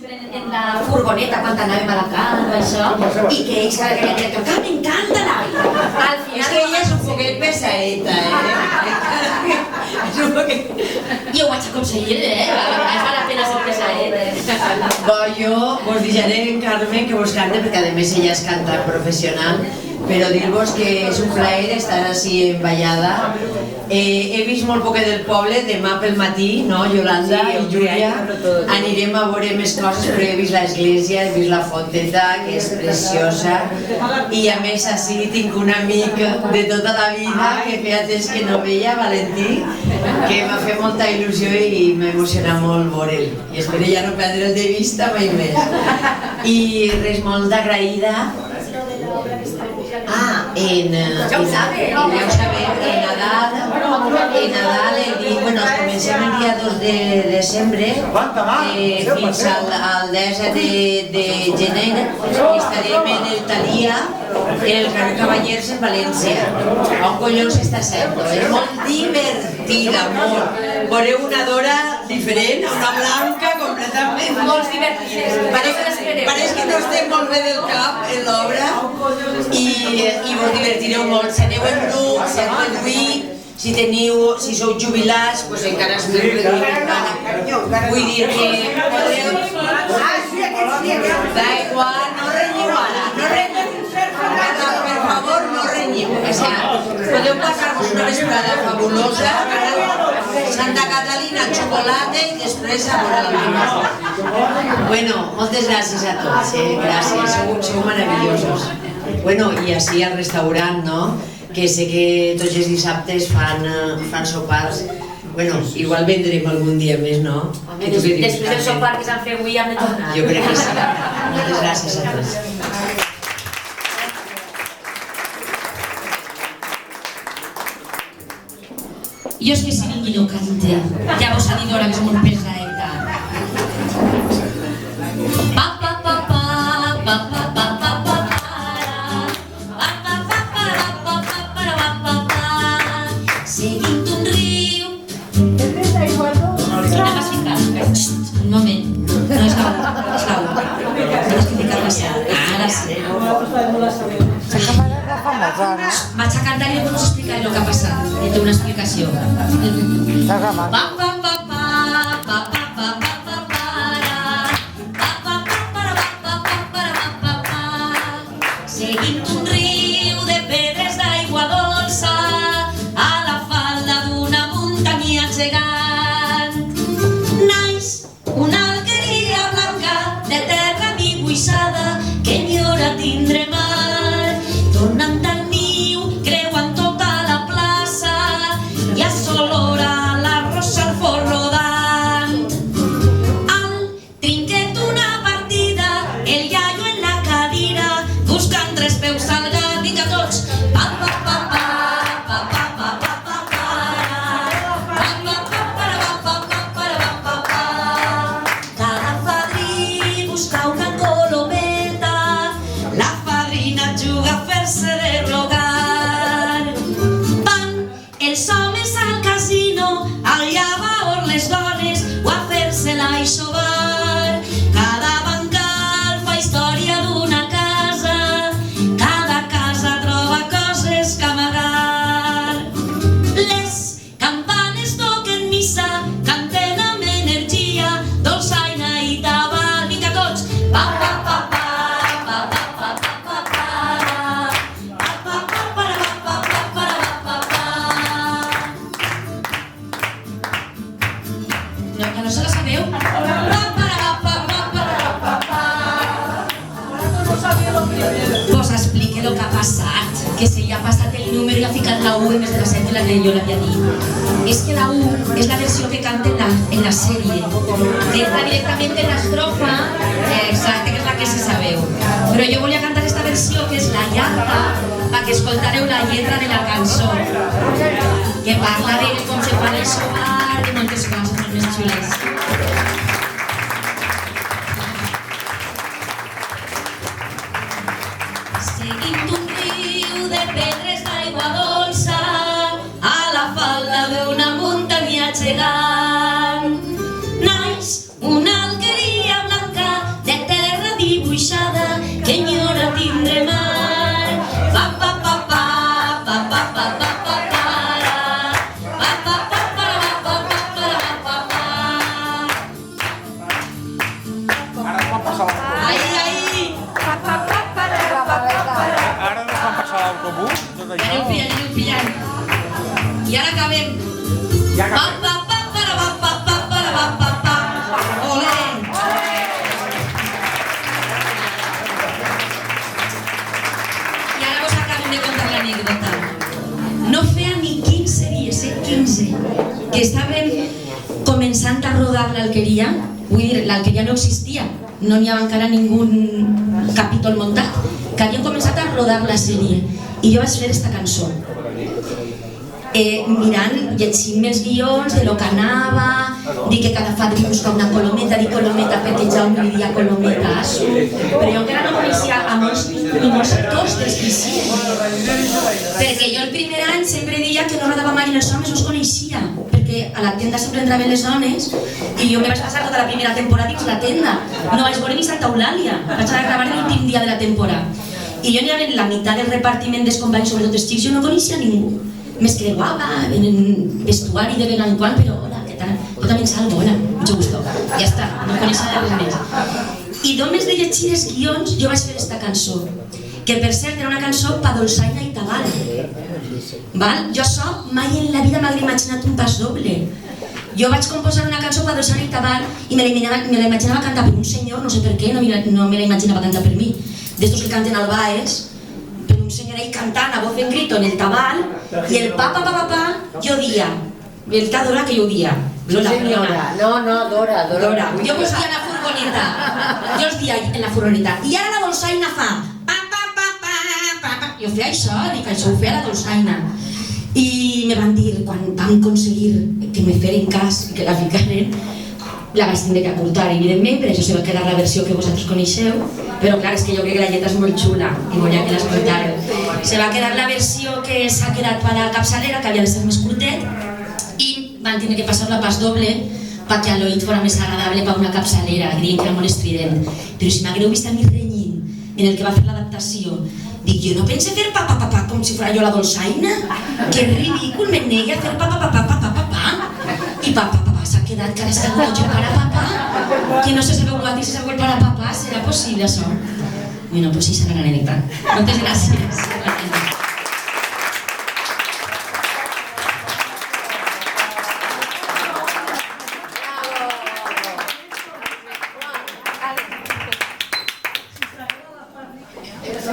sempre en la furgoneta quan anàvem a la camp o això, i que ells cada vegada deien que m'encanta l'Avi. Al final... És que ella és un poquet pesadeta, És un poquet... Jo ho vaig aconseguir, és val la pena ser pesadet. Bo, jo vos deixaré en Carmen que vos cante, perquè a més ella és cantant professional, però dir-vos que és un plaer estar així en Vallada. He vist molt poquet del poble, demà pel matí, no, Yolanda i Júlia, anirem a veure més coses, però he vist l'església, he vist la fonteta, que és preciosa, i a més així tinc un amic de tota la vida que feia temps que no veia, Valentí, que m'ha fet molta il·lusió i m'ha emocionat molt veure'l, i espero ja no perdre'l de vista mai més. I res, molt agraïda. Ja ho sabem, en Nadal, bueno, comencem el dia 2 de desembre fins al 10 de gener, estarem en el Thalia, en el carrer Cavallers en València. On collons està sent? És molt divertida, molt. Veureu una Dora diferent, una blanca completament. Molt divertides. Pareix que no estem molt bé del cap en l'obra i vos divertireu molt. Si aneu en grup, si aneu en reduït, si sou jubilats, doncs encara és més reduït. Vull dir que podeu... Da igual, no renyiu ara, no renyiu. Per favor, no renyiu. Podeu passar-vos una vesprada fabulosa, Santa Catalina, xocolata i després a veure l'última. Bueno, moltes gràcies a tots, gràcies, sou meravellosos. Bueno, i així al restaurant, no? Que sé que tots els dissabtes fan sopars. Bueno, igual vendrem algun dia més, no? Després del sopar que s'han fet avui hem de tornar. Jo crec que sí. Moltes gràcies a tots. Jo és que si ningú no canta, ja vos ha dit ara que és molt pesadeta. Pa pa pa pa pa pa pa pa pa seguint un riu. Quina vas ficar? Un moment, no és cau, és cau. Tens que ficar-la així. Ara sí. Vaig a cantar i llavors us explicaré el que ha passat. Té una explicació. Seguint un riu de pedres d'aigua dolça a la falda d'una muntanya gegant naix una alqueria blanca de terra miguixada que enyora tindre mar. Tornant al niu, creuant tota la plaça i a sol hora la rosa al fort rodant. Al trinquet una partida, el iaio en la cadira buscant tres peus al gat. Vinga tots! Pa pa pa pa pa pa pa pa pa cada fadrí busca una colometa, la fadrina juga a fer-se de rogar. Van els homes al casino, al llavaor les dones o a fer-se l'aixovar. Cada bancal fa història d'una casa, cada casa troba coses que amagar. Les campanes toquen missa, canten amb energia, dolçaina i tabal. Vinga tots! Pa pa pa pa pa pa pa pa pa pa no, que no se la sabeu? Vos explique el que ha passat, que se li ha passat el número i ha ficat la U en vez de la set de la que jo l'havia dit. És que la U és la versió que canta en la sèrie, que està directament en l'estrofa, exacte, que és la que se sabeu. Però jo volia cantar esta versió, que és la llarga, perquè escoltareu la lletra de la cançó, que parla de com se fa el sopar, de moltes coses molt més xules. Seguint un riu de pedres d'aigua dolça a la falda d'una muntanya gegant naix una alqueria blanca Pa, pa, pa, para, pa, pa, pa, para, pa, pa, pa. Olé! I ara vos acabem de contar l'anècdota. No feia ni 15 dies, 15, que estàvem començant a rodar l'Alqueria. Vull dir, l'Alqueria no existia, no n'hi havia encara ningú capítol muntat, que havien començat a rodar la sèrie. I jo vaig fer aquesta cançó. Mirant, llegint els guions de lo que anava, dir que cada fadrí busca una colometa, dir colometa perquè Jaume li dia colometa a Asu, però jo encara no coneixia a molts actors dels que perquè jo el primer any sempre deia que no agradava mai els homes, no els coneixia, perquè a la tenda sempre entraven les dones i jo me vaig passar tota la primera temporada dins la tenda, no vaig veure ni Santa Eulàlia, vaig anar a gravar l'últim dia de la temporada i jo n'hi havia la meitat del repartiment dels companys, sobretot els xics, jo no coneixia ningú. M'escreuava en vestuari de vegada en quan, però hola, què tal? Jo també salgo, hola, mucho gusto. Ja està, no coneixia res més. I només de llegir els guions jo vaig fer aquesta cançó, que per cert era una cançó pa dolçaina i tabal. Jo això mai en la vida m'havia imaginat un pas doble. Jo vaig composar una cançó pa dolçaina i tabal i me la imaginava cantar per un senyor, no sé per què, no me la imaginava cantar per mi. D'estos que canten al Baes, un senyor ahí cantant a voz en grito en el tabal y el pa pa pa pa pa yo dia, veritat Dora que jo dia Lola, no, Dora jo vos dia en la furgoneta jo els dia en la furgoneta i ara la dolçaina fa pa pa pa pa pa pa jo feia això, dic això ho feia la dolçaina i me van dir quan vam aconseguir que me feren cas i que la ficaren la vaig tindre que aportar, evidentment, per això se va quedar la versió que vosaltres coneixeu, però clar, és que jo crec que la lletra és molt xula i volia que l'escoltareu. Se va quedar la versió que s'ha quedat per a capçalera, que havia de ser més curtet, i van tindre que passar-la pas doble perquè a l'oït fora més agradable per una capçalera, que diuen que era molt estrident. Però si m'hagueu vist a mi renyint en el que va fer l'adaptació, dic, jo no pense fer pa pa pa pa com si fora jo la dolçaina, que ridícul, me negui a fer pa pa pa pa pa pa pa pa i pa pa pa pa s'ha quedat que ara s'ha quedat jo para papà, que no se sabeu guatir, se sabeu el para papà, serà possible això? Bueno, pues sí, serà l'anècdota. Moltes gràcies.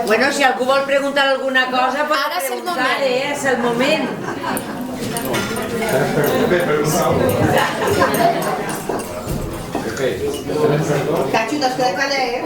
Bueno, si algú vol preguntar alguna cosa, pot preguntar, és el moment. Cacho, t'has quedat callat,